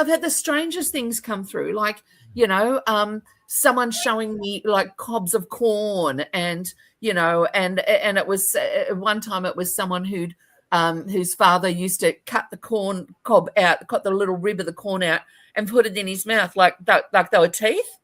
had the strangest things come through, like, someone showing me like cobs of corn, and it was one time it was someone whose father used to cut the corn cob out, cut the little rib of the corn out and put it in his mouth like they were teeth.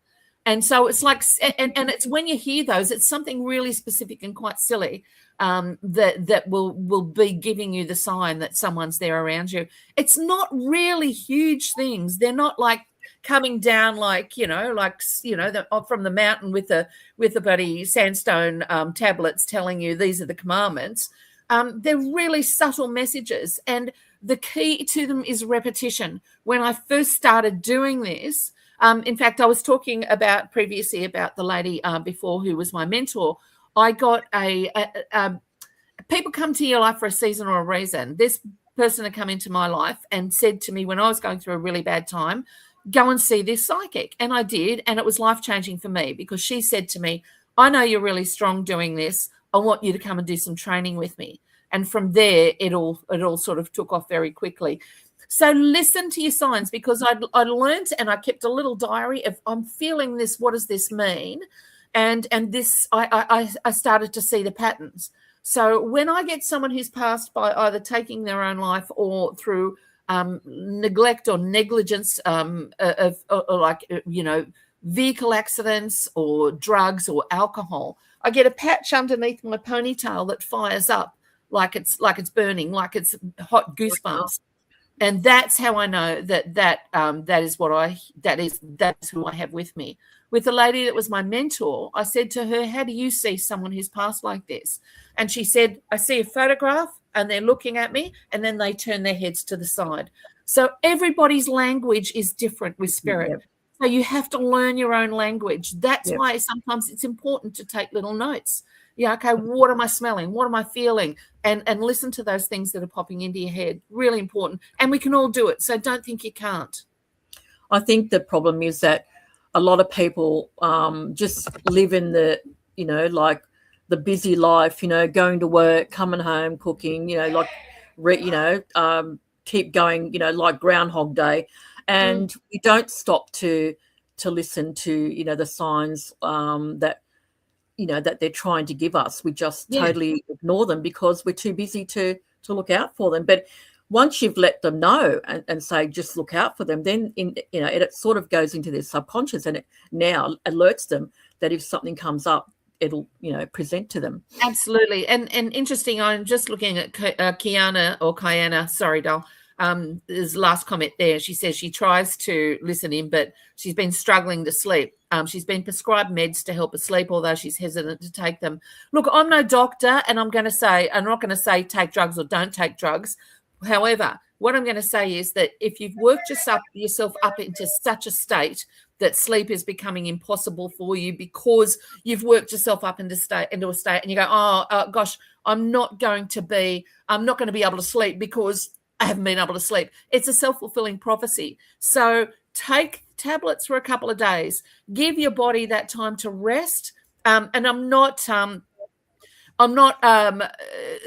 And so it's like, and it's when you hear those, it's something really specific and quite silly that will be giving you the sign that someone's there around you. It's not really huge things. They're not like coming down from the mountain with the bloody sandstone tablets telling you these are the commandments. They're really subtle messages, and the key to them is repetition. When I first started doing this, in fact, I was talking previously about the lady before who was my mentor. I got people come to your life for a season or a reason. This person had come into my life and said to me when I was going through a really bad time, go and see this psychic. And I did, and it was life-changing for me, because she said to me, I know you're really strong doing this. I want you to come and do some training with me. And from there, it all sort of took off very quickly. So listen to your signs, because I learned, and I kept a little diary of, I'm feeling this, what does this mean? And this, I started to see the patterns. So when I get someone who's passed by either taking their own life or through neglect or negligence vehicle accidents or drugs or alcohol, I get a patch underneath my ponytail that fires up like it's burning, like it's hot goosebumps. And that's how I know that is who I have with me. With the lady that was my mentor, I said to her, how do you see someone who's passed like this? And she said, I see a photograph and they're looking at me and then they turn their heads to the side. So everybody's language is different with spirit. Yep. So you have to learn your own language. That's why sometimes it's important to take little notes. Yeah, okay, what am I smelling? What am I feeling? And listen to those things that are popping into your head. Really important. And we can all do it. So don't think you can't. I think the problem is that a lot of people just live in the, like the busy life, going to work, coming home, cooking, keep going, like Groundhog Day. And we don't stop to listen to, the signs that they're trying to give us. We just totally ignore them because we're too busy to look out for them. But once you've let them know and say, just look out for them, then it sort of goes into their subconscious and it now alerts them that if something comes up, it'll, present to them. Absolutely. And interesting, I'm just looking at Kiana, sorry, doll. There's last comment there. She says she tries to listen in, but she's been struggling to sleep. She's been prescribed meds to help her sleep, although she's hesitant to take them. Look, I'm no doctor, and I'm not going to say take drugs or don't take drugs. However, what I'm going to say is that if you've worked yourself up into such a state that sleep is becoming impossible for you because you've worked yourself up into a state and you go, gosh, I'm not going to be able to sleep because I haven't been able to sleep. It's a self-fulfilling prophecy. So take tablets for a couple of days. Give your body that time to rest. And I'm not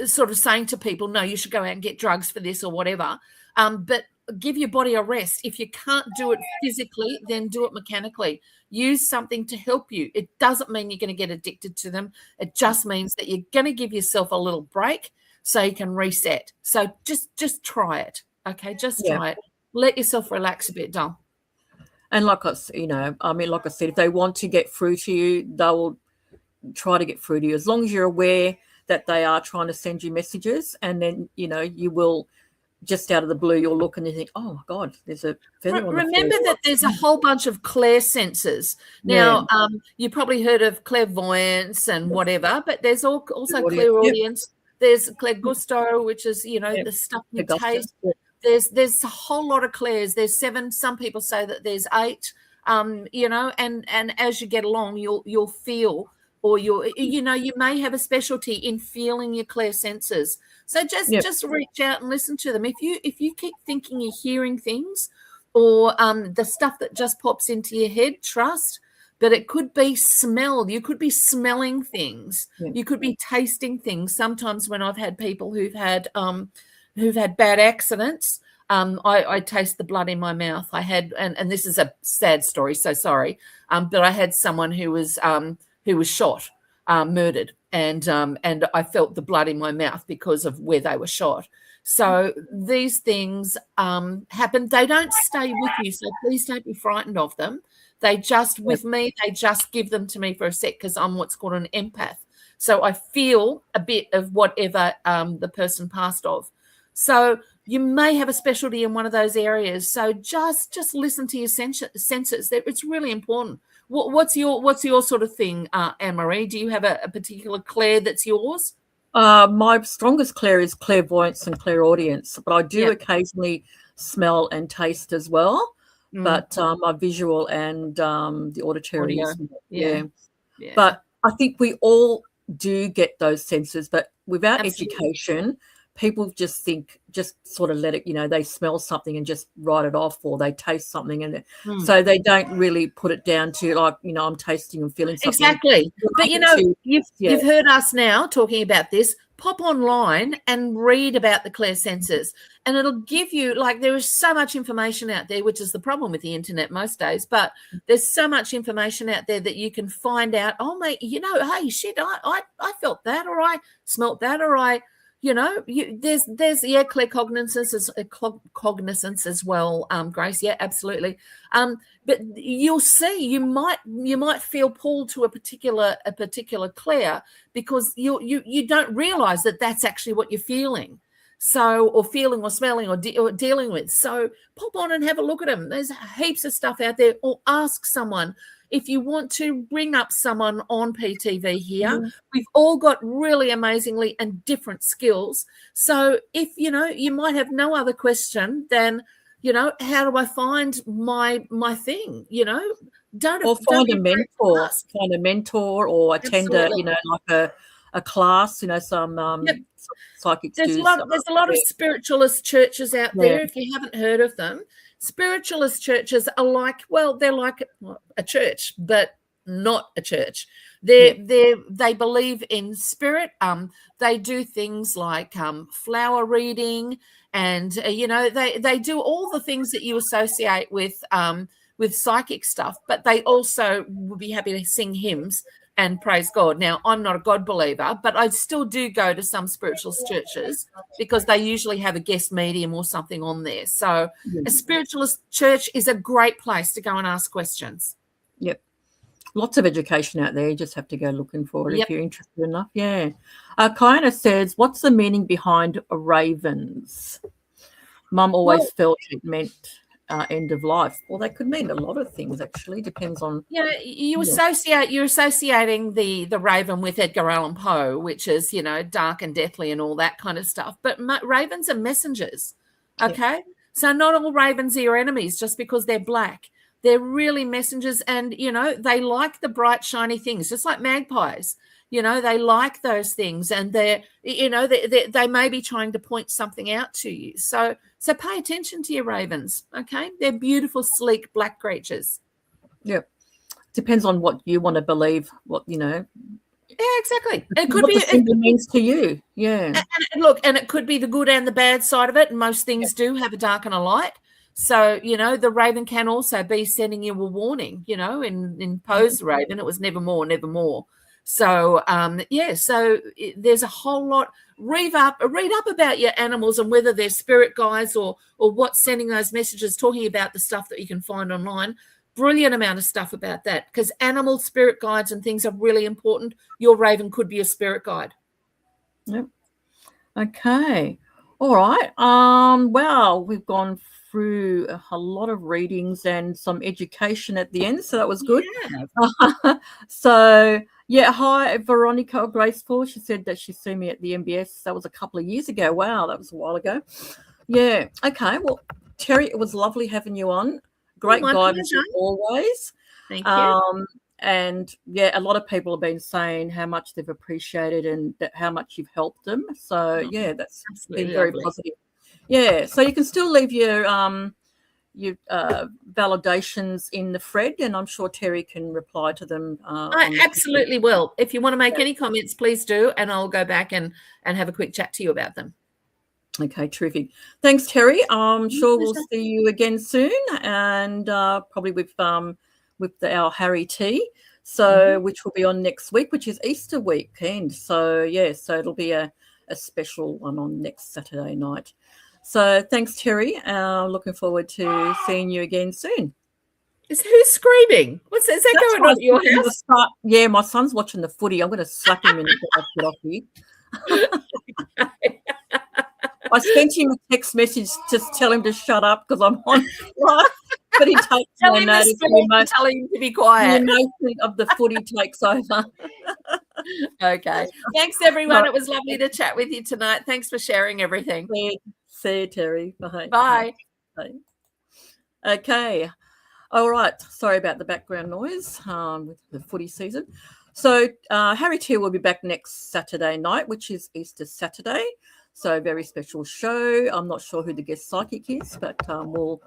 sort of saying to people, no, you should go out and get drugs for this or whatever. But give your body a rest. If you can't do it physically, then do it mechanically. Use something to help you. It doesn't mean you're going to get addicted to them. It just means that you're going to give yourself a little break so you can reset. So just try it. Okay, just try it. Let yourself relax a bit, doll. And like I said, if they want to get through to you, they will try to get through to you as long as you're aware that they are trying to send you messages. And then, you will just out of the blue, you'll look and you think, oh, my God, there's a feather on the floor. Remember that there's a whole bunch of clairsensors. Now, you probably heard of clairvoyance and whatever, but there's also clairaudience. There's clairgusto, which is, the stuff you taste. There's a whole lot of clairs. There's 7. Some people say that there's 8, and as you get along, you'll feel, or you may have a specialty in feeling your clairsensors. So just reach out and listen to them. If you keep thinking you're hearing things or the stuff that just pops into your head, trust. But it could be smell. You could be smelling things. Yeah. You could be tasting things. Sometimes when I've had people who've had bad accidents, I taste the blood in my mouth. I had, and this is a sad story, so sorry, but I had someone who was shot, murdered, and I felt the blood in my mouth because of where they were shot. So these things happen. They don't stay with you, so please don't be frightened of them. They just, with me, they just give them to me for a sec because I'm what's called an empath. So I feel a bit of whatever the person passed of. So you may have a specialty in one of those areas. So just listen to your senses. It's really important. What's your sort of thing, Annemarie? Do you have a particular clair that's yours? My strongest clair is clairvoyance and clairaudience, but I do occasionally smell and taste as well. But my visual and the auditory is, But I think we all do get those senses, but without education, people just sort of let it, they smell something and just write it off, or they taste something and so they don't really put it down to like, I'm tasting and feeling something. Exactly. But you've heard us now talking about this. Pop online and read about the clairsensors, and it'll give you, like, there is so much information out there, which is the problem with the internet most days, but there's so much information out there that you can find out, oh, mate, hey, shit, I felt that, or I smelt that, or I there's clear cognizance as well, Grace. Yeah, absolutely. But you'll see, you might feel pulled to a particular clear because you don't realize that that's actually what you're feeling. So, or feeling or smelling or dealing with. So pop on and have a look at them. There's heaps of stuff out there. Or ask someone. If you want to bring up someone on PTV here, we've all got really amazingly and different skills. So if, you might have no other question than, how do I find my thing? Don't find be a afraid to mentor, ask. find a mentor or attend Absolutely. like a class, some Yep. psychics There's do. a lot of spiritualist churches out there. If you haven't heard of them, spiritualist churches are they're like a church, but not a church. They believe in spirit. They do things like flower reading, and they do all the things that you associate with psychic stuff. But they also would be happy to sing hymns and praise God. Now, I'm not a God believer, but I still do go to some spiritualist churches because they usually have a guest medium or something on there. So a spiritualist church is a great place to go and ask questions. Yep. Lots of education out there. You just have to go looking for it if you're interested enough. Yeah. Kiana says, what's the meaning behind ravens? Mum always felt it meant end of life. Well, they could mean a lot of things, actually. Depends on. You're associating the raven with Edgar Allan Poe, which is dark and deathly and all that kind of stuff. But ravens are messengers. Okay, so not all ravens are your enemies just because they're black. They're really messengers, and they like the bright shiny things, just like magpies. They like those things, and they may be trying to point something out to you. So pay attention to your ravens, okay? They're beautiful, sleek, black creatures. Yep. Depends on what you want to believe, Yeah, exactly. It could what be the symbol means to you. Yeah. And it could be the good and the bad side of it. And most things do have a dark and a light. So, the raven can also be sending you a warning, in Poe's raven, it was nevermore, nevermore. So, so there's a whole lot. Read up about your animals and whether they're spirit guides or what's sending those messages, talking about the stuff that you can find online. Brilliant amount of stuff about that, because animal spirit guides and things are really important. Your raven could be a spirit guide. Yep. Okay. All right. Well, we've gone through a lot of readings and some education at the end, so that was good. Yeah. So, hi, Veronica Graceful. She said that she saw me at the MBS. That was a couple of years ago. Wow, that was a while ago. Yeah. Okay. Well, Terri, it was lovely having you on. Great guidance as always. Thank you. And a lot of people have been saying how much they've appreciated and how much you've helped them. So that's been very positive. Yeah. So you can still leave your validations in the thread, and I'm sure Terri can reply to them. I absolutely will. If you want to make any comments, please do, and I'll go back and have a quick chat to you about them. Okay, terrific. Thanks, Terri. I'm sure we'll see you again soon, and probably with our Harry tea, which will be on next week, which is Easter weekend. So so it'll be a special one on next Saturday night. So thanks, Terri. Looking forward to seeing you again soon. Who's screaming? Is that going on at your house? Yeah, my son's watching the footy. I'm going to slap him and get off here. I sent him a text message to tell him to shut up because I'm on live, but he takes no notice. Tell him to be quiet. The emotion of the footy takes over. Okay. Thanks, everyone. It was lovely to chat with you tonight. Thanks for sharing everything. See you, Terri. Bye. Bye. Bye. Okay. All right. Sorry about the background noise with the footy season. So Harry T will be back next Saturday night, which is Easter Saturday. So a very special show. I'm not sure who the guest psychic is, but we'll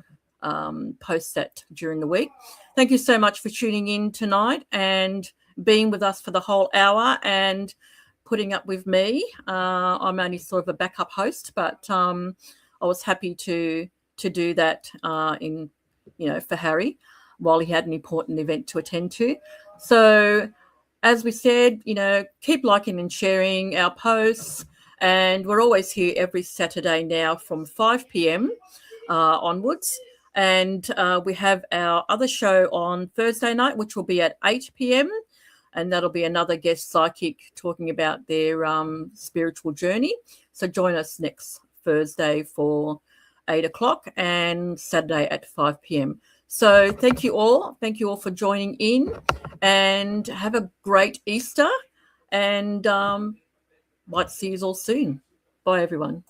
post that during the week. Thank you so much for tuning in tonight and being with us for the whole hour and putting up with me. I'm only sort of a backup host, but I was happy to do that for Harry while he had an important event to attend to. So as we said, keep liking and sharing our posts And we're always here every Saturday now from 5 p.m. Onwards. And we have our other show on Thursday night, which will be at 8 p.m. And that'll be another guest psychic talking about their spiritual journey. So join us next Thursday for 8 o'clock and Saturday at 5 p.m. So thank you all. Thank you all for joining in, and have a great Easter, and might see you all soon. Bye, everyone.